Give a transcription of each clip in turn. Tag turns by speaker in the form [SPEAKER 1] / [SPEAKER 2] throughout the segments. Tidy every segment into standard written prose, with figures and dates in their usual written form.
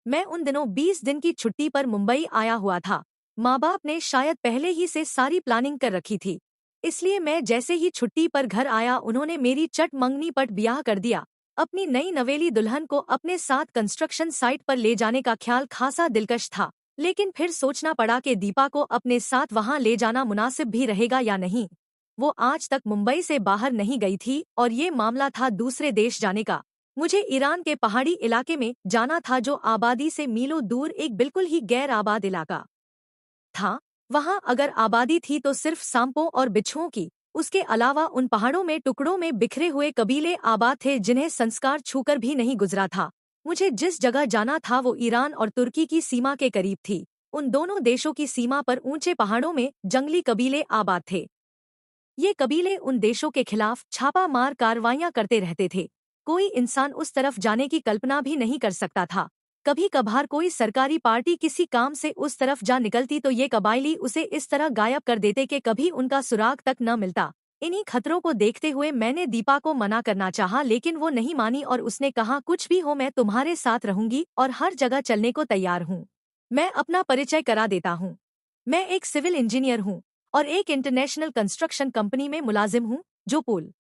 [SPEAKER 1] मैं उन दिनों 20 दिन की छुट्टी पर मुंबई आया हुआ था। माँ बाप ने शायद पहले ही से सारी प्लानिंग कर रखी थी। इसलिए मैं जैसे ही छुट्टी पर घर आया उन्होंने मेरी चट मंगनी पट ब्याह कर दिया। अपनी नई नवेली दुल्हन को अपने साथ कंस्ट्रक्शन साइट पर ले जाने का ख्याल खासा दिलकश था, लेकिन फिर सोचना पड़ा कि दीपा को अपने साथ वहां ले जाना मुनासिब भी रहेगा या नहीं। वो आज तक मुंबई से बाहर नहीं गई थी और ये मामला था दूसरे देश जाने का। मुझे ईरान के पहाड़ी इलाके में जाना था, जो आबादी से मीलों दूर एक बिल्कुल ही गैर आबाद इलाका था। वहां अगर आबादी थी तो सिर्फ सांपों और बिच्छुओं की। उसके अलावा उन पहाड़ों में टुकड़ों में बिखरे हुए कबीले आबाद थे जिन्हें संस्कार छूकर भी नहीं गुजरा था। मुझे जिस जगह जाना था वो ईरान और तुर्की की सीमा के करीब थी। उन दोनों देशों की सीमा पर ऊंचे पहाड़ों में जंगली कबीले आबाद थे। ये कबीले उन देशों के खिलाफ छापा मार कार्रवाइयां करते रहते थे। कोई इंसान उस तरफ जाने की कल्पना भी नहीं कर सकता था। कभी कभार कोई सरकारी पार्टी किसी काम से उस तरफ जा निकलती तो ये कबायली उसे इस तरह गायब कर देते कि कभी उनका सुराग तक न मिलता। इन्हीं खतरों को देखते हुए मैंने दीपा को मना करना चाहा, लेकिन वो नहीं मानी और उसने कहा, कुछ भी हो मैं तुम्हारे साथ रहूंगी और हर जगह चलने को तैयार हूँ। मैं अपना परिचय करा देता हूँ। मैं एक सिविल इंजीनियर हूँ और एक इंटरनेशनल कंस्ट्रक्शन कंपनी में मुलाजिम हूँ, जो पुल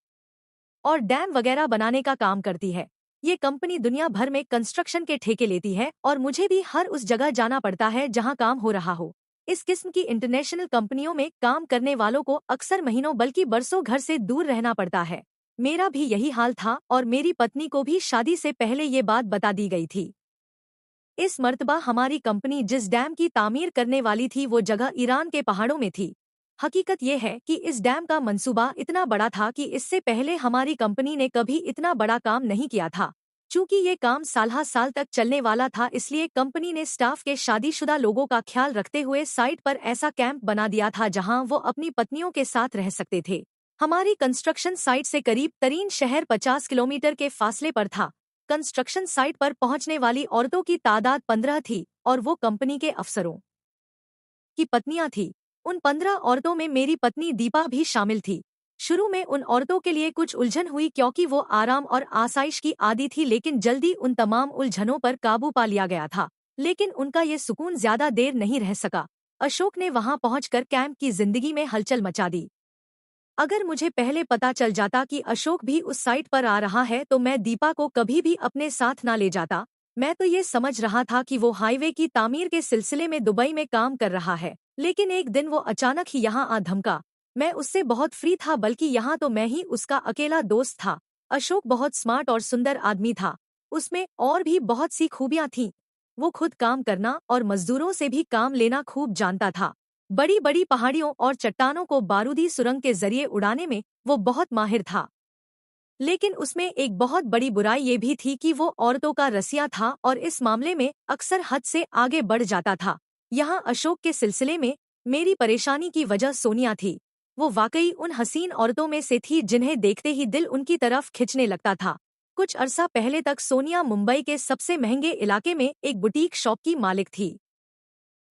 [SPEAKER 1] और डैम वगैरह बनाने का काम करती है। ये कंपनी दुनिया भर में कंस्ट्रक्शन के ठेके लेती है और मुझे भी हर उस जगह जाना पड़ता है जहां काम हो रहा हो। इस किस्म की इंटरनेशनल कंपनियों में काम करने वालों को अक्सर महीनों बल्कि बरसों घर से दूर रहना पड़ता है। मेरा भी यही हाल था और मेरी पत्नी को भी शादी से पहले ये बात बता दी गई थी। इस मर्तबा हमारी कंपनी जिस डैम की तामीर करने वाली थी वो जगह ईरान के पहाड़ों में थी। हकीकत ये है कि इस डैम का मंसूबा इतना बड़ा था कि इससे पहले हमारी कंपनी ने कभी इतना बड़ा काम नहीं किया था। चूंकि ये काम साल साल तक चलने वाला था, इसलिए कंपनी ने स्टाफ के शादीशुदा लोगों का ख्याल रखते हुए साइट पर ऐसा कैंप बना दिया था जहां वो अपनी पत्नियों के साथ रह सकते थे। हमारी कंस्ट्रक्शन साइट से करीब तरीन शहर 50 किलोमीटर के फासले पर था। कंस्ट्रक्शन साइट पर पहुंचने वाली औरतों की तादाद 15 थी और वो कंपनी के अफसरों की पत्नियां थी। उन 15 औरतों में मेरी पत्नी दीपा भी शामिल थी। शुरू में उन औरतों के लिए कुछ उलझन हुई क्योंकि वो आराम और आसाइश की आदी थी, लेकिन जल्दी उन तमाम उलझनों पर काबू पा लिया गया था। लेकिन उनका ये सुकून ज्यादा देर नहीं रह सका। अशोक ने वहां पहुंचकर कैंप की जिंदगी में हलचल मचा दी। अगर मुझे पहले पता चल जाता कि अशोक भी उस साइट पर आ रहा है तो मैं दीपा को कभी भी अपने साथ ना ले जाता। मैं तो ये समझ रहा था कि वो हाईवे की तामीर के सिलसिले में दुबई में काम कर रहा है, लेकिन एक दिन वो अचानक ही यहाँ आ धमका। मैं उससे बहुत फ्री था, बल्कि यहाँ तो मैं ही उसका अकेला दोस्त था। अशोक बहुत स्मार्ट और सुंदर आदमी था। उसमें और भी बहुत सी खूबियां थीं। वो खुद काम करना और मजदूरों से भी काम लेना खूब जानता था। बड़ी बड़ी पहाड़ियों और चट्टानों को बारूदी सुरंग के जरिए उड़ाने में वो बहुत माहिर था। लेकिन उसमें एक बहुत बड़ी बुराई ये भी थी कि वो औरतों का रसिया था और इस मामले में अक्सर हद से आगे बढ़ जाता था। यहाँ अशोक के सिलसिले में मेरी परेशानी की वजह सोनिया थी। वो वाकई उन हसीन औरतों में से थी जिन्हें देखते ही दिल उनकी तरफ खिंचने लगता था। कुछ अरसा पहले तक सोनिया मुंबई के सबसे महंगे इलाके में एक बुटीक शॉप की मालिक थी।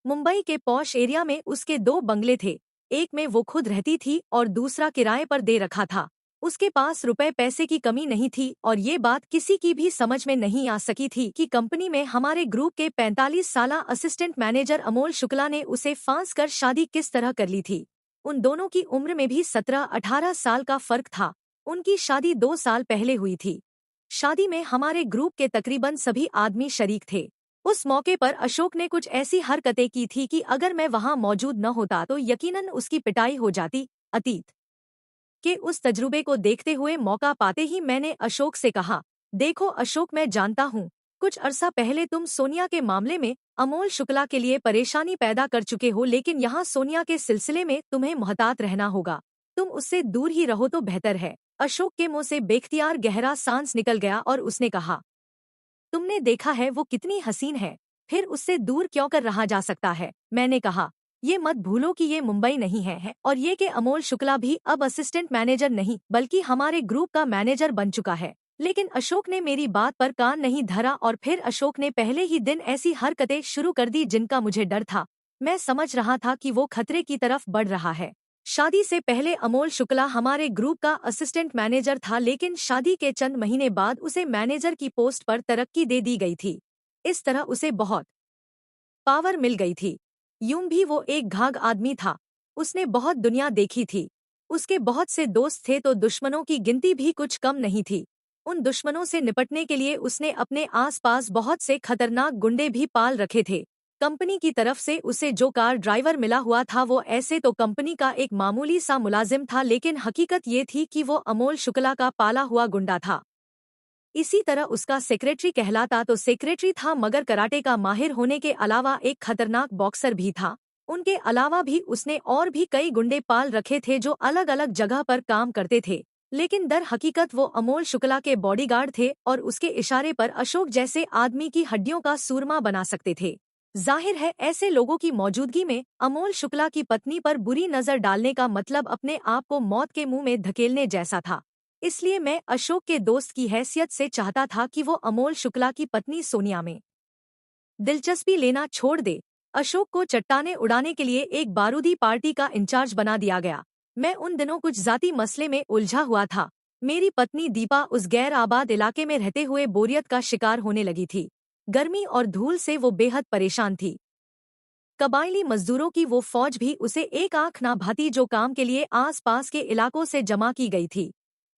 [SPEAKER 1] मुंबई के पॉश एरिया में उसके 2 बंगले थे। एक में वो खुद रहती थी और दूसरा किराए पर दे रखा था। उसके पास रुपए पैसे की कमी नहीं थी और ये बात किसी की भी समझ में नहीं आ सकी थी कि कंपनी में हमारे ग्रुप के 45 साला असिस्टेंट मैनेजर अमोल शुक्ला ने उसे फांस कर शादी किस तरह कर ली थी। उन दोनों की उम्र में भी 17-18 साल का फर्क था। उनकी शादी 2 साल पहले हुई थी। शादी में हमारे ग्रुप के तकरीबन सभी आदमी शरीक थे। उस मौके पर अशोक ने कुछ ऐसी हरकतें की थी कि अगर मैं वहां मौजूद न होता तो यकीनन उसकी पिटाई हो जाती। अतीत के उस तजुर्बे को देखते हुए मौका पाते ही मैंने अशोक से कहा, देखो अशोक, मैं जानता हूँ कुछ अरसा पहले तुम सोनिया के मामले में अमोल शुक्ला के लिए परेशानी पैदा कर चुके हो, लेकिन यहाँ सोनिया के सिलसिले में तुम्हें मुहतात रहना होगा। तुम उससे दूर ही रहो तो बेहतर है। अशोक के मुंह से बेख्तियार गहरा सांस निकल गया और उसने कहा, तुमने देखा है वो कितनी हसीन है, फिर उससे दूर क्यों कर रहा जा सकता है। मैंने कहा, ये मत भूलो कि ये मुंबई नहीं है और ये कि अमोल शुक्ला भी अब असिस्टेंट मैनेजर नहीं बल्कि हमारे ग्रुप का मैनेजर बन चुका है। लेकिन अशोक ने मेरी बात पर कान नहीं धरा और फिर अशोक ने पहले ही दिन ऐसी हरकतें शुरू कर दी जिनका मुझे डर था। मैं समझ रहा था कि वो खतरे की तरफ बढ़ रहा है। शादी से पहले अमोल शुक्ला हमारे ग्रुप का असिस्टेंट मैनेजर था, लेकिन शादी के चंद महीने बाद उसे मैनेजर की पोस्ट पर तरक्की दे दी गई थी। इस तरह उसे बहुत पावर मिल गई थी। यूं भी वो एक घाघ आदमी था। उसने बहुत दुनिया देखी थी। उसके बहुत से दोस्त थे तो दुश्मनों की गिनती भी कुछ कम नहीं थी। उन दुश्मनों से निपटने के लिए उसने अपने आसपास बहुत से खतरनाक गुंडे भी पाल रखे थे। कंपनी की तरफ से उसे जो कार ड्राइवर मिला हुआ था वो ऐसे तो कंपनी का एक मामूली सा मुलाजिम था, लेकिन हकीकत ये थी कि वो अमोल शुक्ला का पाला हुआ गुंडा था। इसी तरह उसका सेक्रेटरी कहलाता तो सेक्रेटरी था, मगर कराटे का माहिर होने के अलावा एक खतरनाक बॉक्सर भी था। उनके अलावा भी उसने और भी कई गुंडे पाल रखे थे जो अलग अलग जगह पर काम करते थे, लेकिन दर हकीकत वो अमोल शुक्ला के बॉडीगार्ड थे और उसके इशारे पर अशोक जैसे आदमी की हड्डियों का सूरमा बना सकते थे। जाहिर है ऐसे लोगों की मौजूदगी में अमोल शुक्ला की पत्नी पर बुरी नजर डालने का मतलब अपने आप को मौत के मुंह में धकेलने जैसा था। इसलिए मैं अशोक के दोस्त की हैसियत से चाहता था कि वो अमोल शुक्ला की पत्नी सोनिया में दिलचस्पी लेना छोड़ दे। अशोक को चट्टाने उड़ाने के लिए एक बारूदी पार्टी का इंचार्ज बना दिया गया। मैं उन दिनों कुछ जाती मसले में उलझा हुआ था। मेरी पत्नी दीपा उस गैर आबाद इलाके में रहते हुए बोरियत का शिकार होने लगी थी। गर्मी और धूल से वो बेहद परेशान थी। कबायली मजदूरों की वो फौज भी उसे एक आंख ना भाती जो काम के लिए आस पास के इलाकों से जमा की गई थी।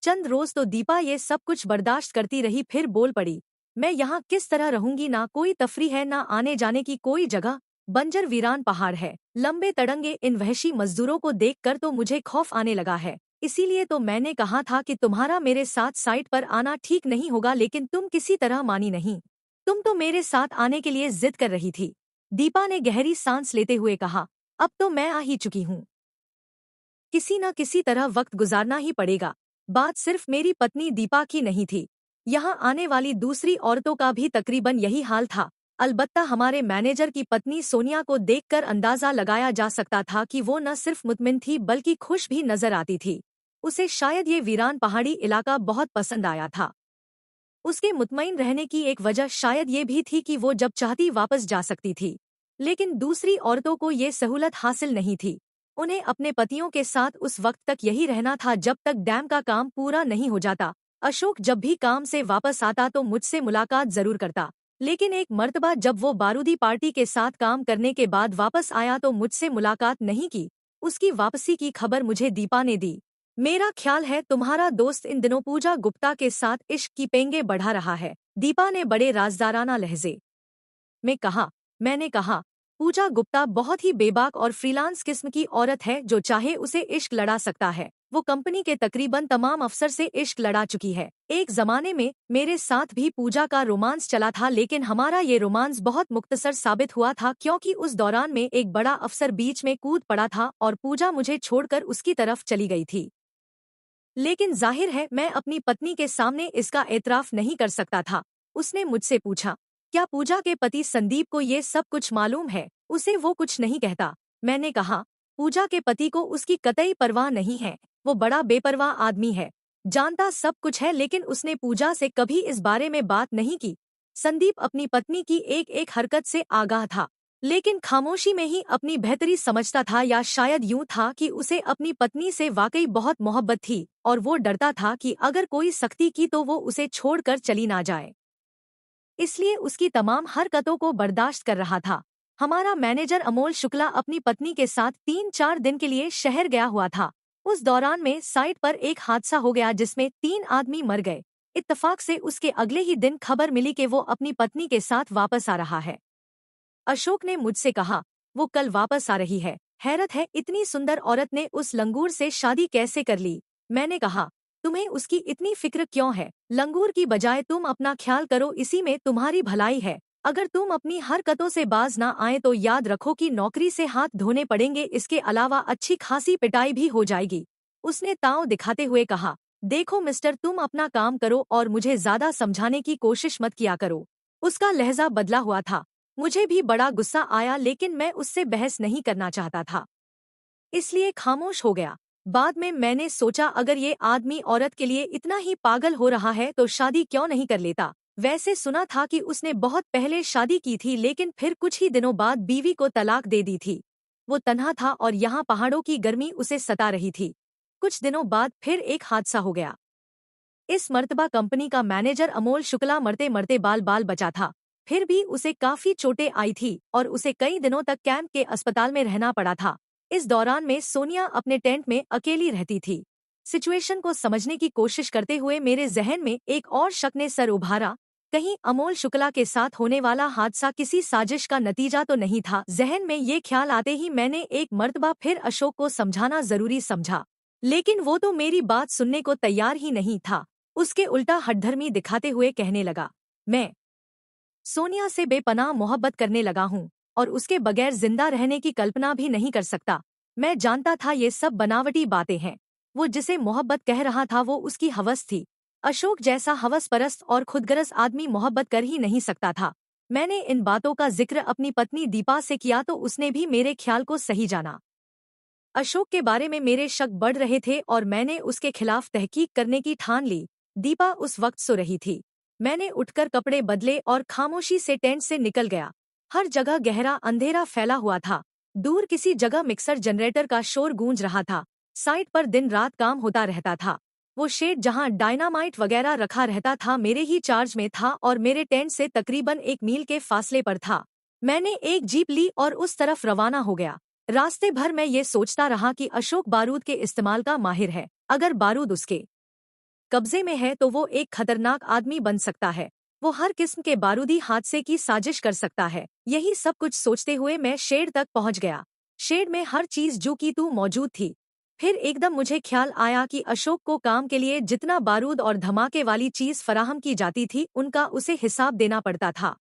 [SPEAKER 1] चंद रोज तो दीपा ये सब कुछ बर्दाश्त करती रही, फिर बोल पड़ी, मैं यहाँ किस तरह रहूंगी? ना कोई तफरी है, ना आने जाने की कोई जगह। बंजर वीरान पहाड़ है। लंबे तड़ंगे इन वहशी मजदूरों को देखकर तो मुझे खौफ आने लगा है। इसीलिए तो मैंने कहा था कि तुम्हारा मेरे साथ साइट पर आना ठीक नहीं होगा, लेकिन तुम किसी तरह मानी नहीं। तुम तो मेरे साथ आने के लिए जिद कर रही थी। दीपा ने गहरी सांस लेते हुए कहा, अब तो मैं आ ही चुकी हूँ। किसी न किसी तरह वक्त गुजारना ही पड़ेगा। बात सिर्फ मेरी पत्नी दीपा की नहीं थी। यहाँ आने वाली दूसरी औरतों का भी तकरीबन यही हाल था। अलबत्ता हमारे मैनेजर की पत्नी सोनिया को देखकर अंदाजा लगाया जा सकता था कि वो न सिर्फ मुतमिन थी बल्कि खुश भी नजर आती थी। उसे शायद ये वीरान पहाड़ी इलाका बहुत पसंद आया था। उसके मुतमईन रहने की एक वजह शायद ये भी थी कि वो जब चाहती वापस जा सकती थी। लेकिन दूसरी औरतों को ये सहूलत हासिल नहीं थी। उन्हें अपने पतियों के साथ उस वक्त तक यही रहना था जब तक डैम का काम पूरा नहीं हो जाता। अशोक जब भी काम से वापस आता तो मुझसे मुलाकात जरूर करता, लेकिन एक मर्तबा जब वो बारूदी पार्टी के साथ काम करने के बाद वापस आया तो मुझसे मुलाकात नहीं की। उसकी वापसी की खबर मुझे दीपा ने दी। मेरा ख्याल है तुम्हारा दोस्त इन दिनों पूजा गुप्ता के साथ इश्क की पेंगे बढ़ा रहा है, दीपा ने बड़े राजदाराना लहजे में कहा। मैंने कहा, पूजा गुप्ता बहुत ही बेबाक और फ्रीलांस किस्म की औरत है, जो चाहे उसे इश्क लड़ा सकता है। वो कंपनी के तकरीबन तमाम अफसर से इश्क लड़ा चुकी है। एक जमाने में मेरे साथ भी पूजा का रोमांस चला था, लेकिन हमारा ये रोमांस बहुत मुख्तसर साबित हुआ था क्योंकि उस दौरान में एक बड़ा अफसर बीच में कूद पड़ा था और पूजा मुझे छोड़कर उसकी तरफ चली गई थी। लेकिन जाहिर है मैं अपनी पत्नी के सामने इसका एतराफ नहीं कर सकता था। उसने मुझसे पूछा, क्या पूजा के पति संदीप को ये सब कुछ मालूम है? उसे वो कुछ नहीं कहता। मैंने कहा, पूजा के पति को उसकी कतई परवाह नहीं है। वो बड़ा बेपरवाह आदमी है, जानता सब कुछ है, लेकिन उसने पूजा से कभी इस बारे में बात नहीं की। संदीप अपनी पत्नी की एक एक हरकत से आगाह था, लेकिन खामोशी में ही अपनी बेहतरी समझता था, या शायद यूं था कि उसे अपनी पत्नी से वाकई बहुत मोहब्बत थी और वो डरता था कि अगर कोई सख्ती की तो वो उसे छोड़कर चली ना जाए। इसलिए उसकी तमाम हरकतों को बर्दाश्त कर रहा था। हमारा मैनेजर अमोल शुक्ला अपनी पत्नी के साथ 3-4 दिन के लिए शहर गया हुआ था। उस दौरान में साइट पर एक हादसा हो गया जिसमें 3 आदमी मर गए। इत्तफाक से उसके अगले ही दिन खबर मिली कि वो अपनी पत्नी के साथ वापस आ रहा है। अशोक ने मुझसे कहा, वो कल वापस आ रही है। हैरत है, इतनी सुंदर औरत ने उस लंगूर से शादी कैसे कर ली? मैंने कहा, तुम्हें उसकी इतनी फिक्र क्यों है? लंगूर की बजाय तुम अपना ख्याल करो, इसी में तुम्हारी भलाई है। अगर तुम अपनी हरकतों से बाज ना आए तो याद रखो कि नौकरी से हाथ धोने पड़ेंगे, इसके अलावा अच्छी खासी पिटाई भी हो जाएगी। उसने ताव दिखाते हुए कहा, देखो मिस्टर, तुम अपना काम करो और मुझे ज्यादा समझाने की कोशिश मत किया करो। उसका लहजा बदला हुआ था। मुझे भी बड़ा गुस्सा आया, लेकिन मैं उससे बहस नहीं करना चाहता था, इसलिए खामोश हो गया। बाद में मैंने सोचा, अगर ये आदमी औरत के लिए इतना ही पागल हो रहा है तो शादी क्यों नहीं कर लेता? वैसे सुना था कि उसने बहुत पहले शादी की थी, लेकिन फिर कुछ ही दिनों बाद बीवी को तलाक दे दी थी। वो तन्हा था और यहाँ पहाड़ों की गर्मी उसे सता रही थी। कुछ दिनों बाद फिर एक हादसा हो गया। इस मर्तबा कंपनी का मैनेजर अमोल शुक्ला मरते मरते बाल बाल बचा था। फिर भी उसे काफी चोटें आई थी और उसे कई दिनों तक कैंप के अस्पताल में रहना पड़ा था। इस दौरान में सोनिया अपने टेंट में अकेली रहती थी। सिचुएशन को समझने की कोशिश करते हुए मेरे जहन में एक और शक ने सर उभारा। कहीं अमोल शुक्ला के साथ होने वाला हादसा किसी साजिश का नतीजा तो नहीं था। जहन में ये ख्याल आते ही मैंने एक मर्तबा फिर अशोक को समझाना जरूरी समझा, लेकिन वो तो मेरी बात सुनने को तैयार ही नहीं था। उसके उल्टा हठधर्मी दिखाते हुए कहने लगा, मैं सोनिया से बेपनाह मोहब्बत करने लगा हूँ और उसके बगैर जिंदा रहने की कल्पना भी नहीं कर सकता। मैं जानता था ये सब बनावटी बातें हैं। वो जिसे मोहब्बत कह रहा था वो उसकी हवस थी। अशोक जैसा हवसपरस्त और खुदगर्ज आदमी मोहब्बत कर ही नहीं सकता था। मैंने इन बातों का जिक्र अपनी पत्नी दीपा से किया तो उसने भी मेरे ख्याल को सही जाना। अशोक के बारे में मेरे शक बढ़ रहे थे और मैंने उसके खिलाफ तहकीक करने की ठान ली। दीपा उस वक्त सो रही थी। मैंने उठकर कपड़े बदले और खामोशी से टेंट से निकल गया। हर जगह गहरा अंधेरा फैला हुआ था। दूर किसी जगह मिक्सर जनरेटर का शोर गूंज रहा था। साइट पर दिन रात काम होता रहता था। वो शेड जहां डायनामाइट वगैरह रखा रहता था मेरे ही चार्ज में था और मेरे टेंट से तकरीबन 1 मील के फासले पर था। मैंने एक जीप ली और उस तरफ रवाना हो गया। रास्ते भर मैं ये सोचता रहा कि अशोक बारूद के इस्तेमाल का माहिर है। अगर बारूद उसके कब्जे में है तो वो एक खतरनाक आदमी बन सकता है। वो हर किस्म के बारूदी हादसे की साजिश कर सकता है। यही सब कुछ सोचते हुए मैं शेड तक पहुंच गया। शेड में हर चीज जो की तू मौजूद थी। फिर एकदम मुझे ख्याल आया कि अशोक को काम के लिए जितना बारूद और धमाके वाली चीज फराहम की जाती थी उनका उसे हिसाब देना पड़ता था।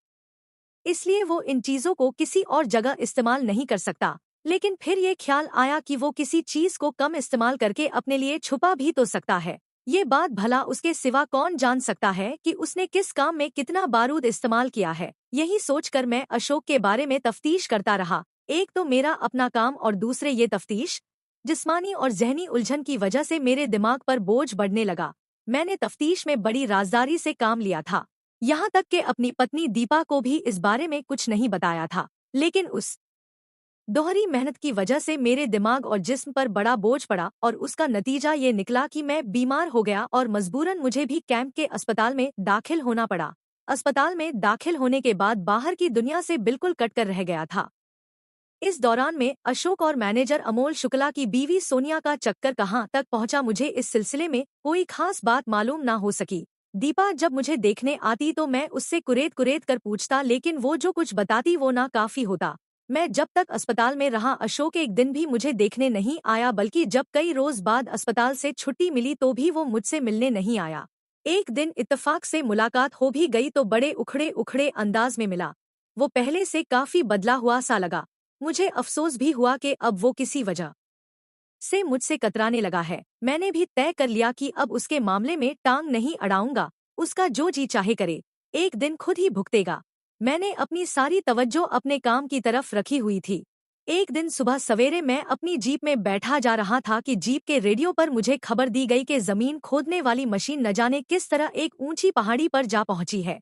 [SPEAKER 1] इसलिए वो इन चीजों को किसी और जगह इस्तेमाल नहीं कर सकता। लेकिन फिर ये ख्याल आया कि वो किसी चीज को कम इस्तेमाल करके अपने लिए छुपा भी तो सकता है। ये बात भला उसके सिवा कौन जान सकता है कि उसने किस काम में कितना बारूद इस्तेमाल किया है। यही सोचकर मैं अशोक के बारे में तफ्तीश करता रहा। एक तो मेरा अपना काम और दूसरे ये तफ्तीश। जिस्मानी और जहनी उलझन की वजह से मेरे दिमाग पर बोझ बढ़ने लगा। मैंने तफ्तीश में बड़ी राजदारी से काम लिया था। यहाँ तक कि अपनी पत्नी दीपा को भी इस बारे में कुछ नहीं बताया था। लेकिन उस दोहरी मेहनत की वजह से मेरे दिमाग और जिस्म पर बड़ा बोझ पड़ा और उसका नतीजा ये निकला कि मैं बीमार हो गया और मजबूरन मुझे भी कैंप के अस्पताल में दाखिल होना पड़ा। अस्पताल में दाखिल होने के बाद बाहर की दुनिया से बिल्कुल कटकर रह गया था। इस दौरान में अशोक और मैनेजर अमोल शुक्ला की बीवी सोनिया का चक्कर कहाँ तक पहुंचा मुझे इस सिलसिले में कोई खास बात मालूम ना हो सकी। दीपा जब मुझे देखने आती तो मैं उससे कुरेद कुरेद कर पूछता, लेकिन वो जो कुछ बताती वो ना काफी होता। मैं जब तक अस्पताल में रहा अशोक एक दिन भी मुझे देखने नहीं आया, बल्कि जब कई रोज बाद अस्पताल से छुट्टी मिली तो भी वो मुझसे मिलने नहीं आया। एक दिन इत्तेफाक से मुलाकात हो भी गई तो बड़े उखड़े उखड़े अंदाज में मिला। वो पहले से काफी बदला हुआ सा लगा। मुझे अफसोस भी हुआ कि अब वो किसी वजह से मुझसे कतराने लगा है। मैंने भी तय कर लिया कि अब उसके मामले में टांग नहीं अड़ाऊंगा। उसका जो जी चाहे करे, एक दिन खुद ही भुगतेगा। मैंने अपनी सारी तवज्जो अपने काम की तरफ रखी हुई थी। एक दिन सुबह सवेरे मैं अपनी जीप में बैठा जा रहा था कि जीप के रेडियो पर मुझे खबर दी गई कि जमीन खोदने वाली मशीन न जाने किस तरह एक ऊंची पहाड़ी पर जा पहुंची है।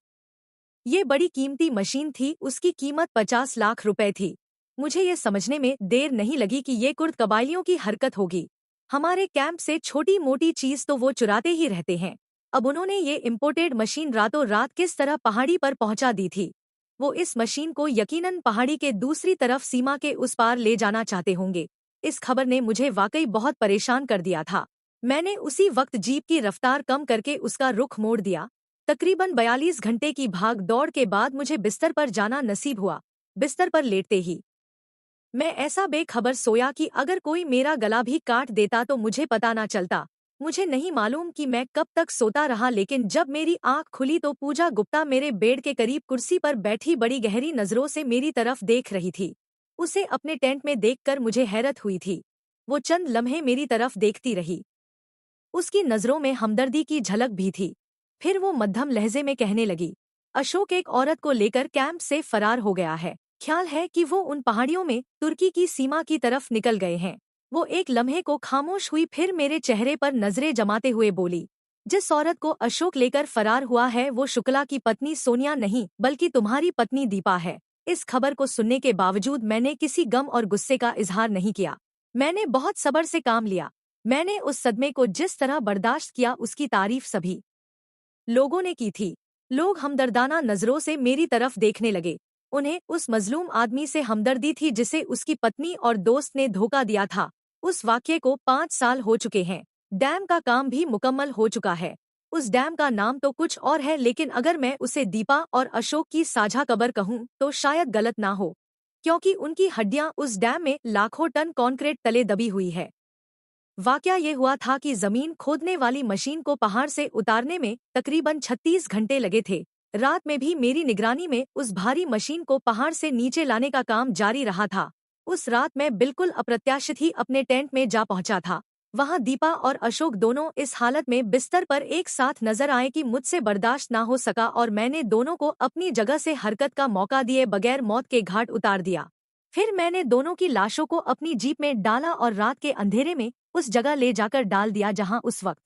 [SPEAKER 1] ये बड़ी कीमती मशीन थी। उसकी कीमत 50 लाख रुपए थी। मुझे ये समझने में देर नहीं लगी कि ये कुर्द कबाइलियों की हरकत होगी। हमारे कैंप से छोटी मोटी चीज तो वो चुराते ही रहते हैं। अब उन्होंने ये इम्पोर्टेड मशीन रातों रात किस तरह पहाड़ी पर पहुंचा दी थी। वो इस मशीन को यकीनन पहाड़ी के दूसरी तरफ सीमा के उस पार ले जाना चाहते होंगे। इस खबर ने मुझे वाकई बहुत परेशान कर दिया था। मैंने उसी वक्त जीप की रफ्तार कम करके उसका रुख मोड़ दिया। तकरीबन 42 घंटे की भाग दौड़ के बाद मुझे बिस्तर पर जाना नसीब हुआ। बिस्तर पर लेटते ही मैं ऐसा बेखबर सोया कि अगर कोई मेरा गला भी काट देता तो मुझे पता ना चलता। मुझे नहीं मालूम कि मैं कब तक सोता रहा, लेकिन जब मेरी आंख खुली तो पूजा गुप्ता मेरे बेड के करीब कुर्सी पर बैठी बड़ी गहरी नजरों से मेरी तरफ देख रही थी। उसे अपने टेंट में देखकर मुझे हैरत हुई थी। वो चंद लम्हे मेरी तरफ देखती रही। उसकी नजरों में हमदर्दी की झलक भी थी। फिर वो मध्यम लहजे में कहने लगी, अशोक एक औरत को लेकर कैंप से फरार हो गया है। ख्याल है कि वो उन पहाड़ियों में तुर्की की सीमा की तरफ निकल गए हैं। वो एक लम्हे को खामोश हुई, फिर मेरे चेहरे पर नजरें जमाते हुए बोली, जिस औरत को अशोक लेकर फरार हुआ है वो शुक्ला की पत्नी सोनिया नहीं बल्कि तुम्हारी पत्नी दीपा है। इस खबर को सुनने के बावजूद मैंने किसी गम और गुस्से का इजहार नहीं किया। मैंने बहुत सब्र से काम लिया। मैंने उस सदमे को जिस तरह बर्दाश्त किया उसकी तारीफ सभी लोगों ने की थी। लोग हमदर्दाना नजरों से मेरी तरफ देखने लगे। उन्हें उस मजलूम आदमी से हमदर्दी थी जिसे उसकी पत्नी और दोस्त ने धोखा दिया था। उस वाक्य को 5 साल हो चुके हैं। डैम का काम भी मुकम्मल हो चुका है। उस डैम का नाम तो कुछ और है, लेकिन अगर मैं उसे दीपा और अशोक की साझा कब्र कहूँ तो शायद गलत ना हो, क्योंकि उनकी हड्डियां उस डैम में लाखों टन कंक्रीट तले दबी हुई है। वाकया ये हुआ था कि जमीन खोदने वाली मशीन को पहाड़ से उतारने में तकरीबन 36 घंटे लगे थे। रात में भी मेरी निगरानी में उस भारी मशीन को पहाड़ से नीचे लाने का काम जारी रहा था। उस रात मैं बिल्कुल अप्रत्याशित ही अपने टेंट में जा पहुंचा था। वहां दीपा और अशोक दोनों इस हालत में बिस्तर पर एक साथ नजर आए कि मुझसे बर्दाश्त ना हो सका और मैंने दोनों को अपनी जगह से हरकत का मौका दिए बगैर मौत के घाट उतार दिया। फिर मैंने दोनों की लाशों को अपनी जीप में डाला और रात के अंधेरे में उस जगह ले जाकर डाल दिया जहां उस वक्त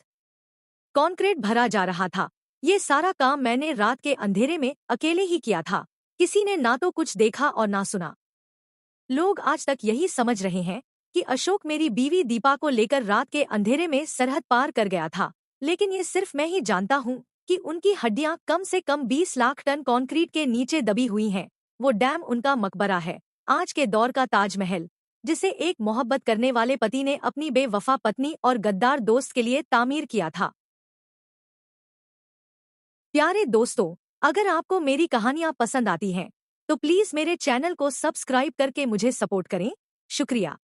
[SPEAKER 1] कॉन्क्रीट भरा जा रहा था। ये सारा काम मैंने रात के अंधेरे में अकेले ही किया था। किसी ने ना तो कुछ देखा और ना सुना। लोग आज तक यही समझ रहे हैं कि अशोक मेरी बीवी दीपा को लेकर रात के अंधेरे में सरहद पार कर गया था, लेकिन ये सिर्फ मैं ही जानता हूँ कि उनकी हड्डियां कम से कम 20 लाख टन कंक्रीट के नीचे दबी हुई हैं। वो डैम उनका मकबरा है, आज के दौर का ताजमहल, जिसे एक मोहब्बत करने वाले पति ने अपनी बेवफा पत्नी और गद्दार दोस्त के लिए तामीर किया था। प्यारे दोस्तों, अगर आपको मेरी कहानियाँ पसंद आती हैं तो प्लीज मेरे चैनल को सब्सक्राइब करके मुझे सपोर्ट करें। शुक्रिया।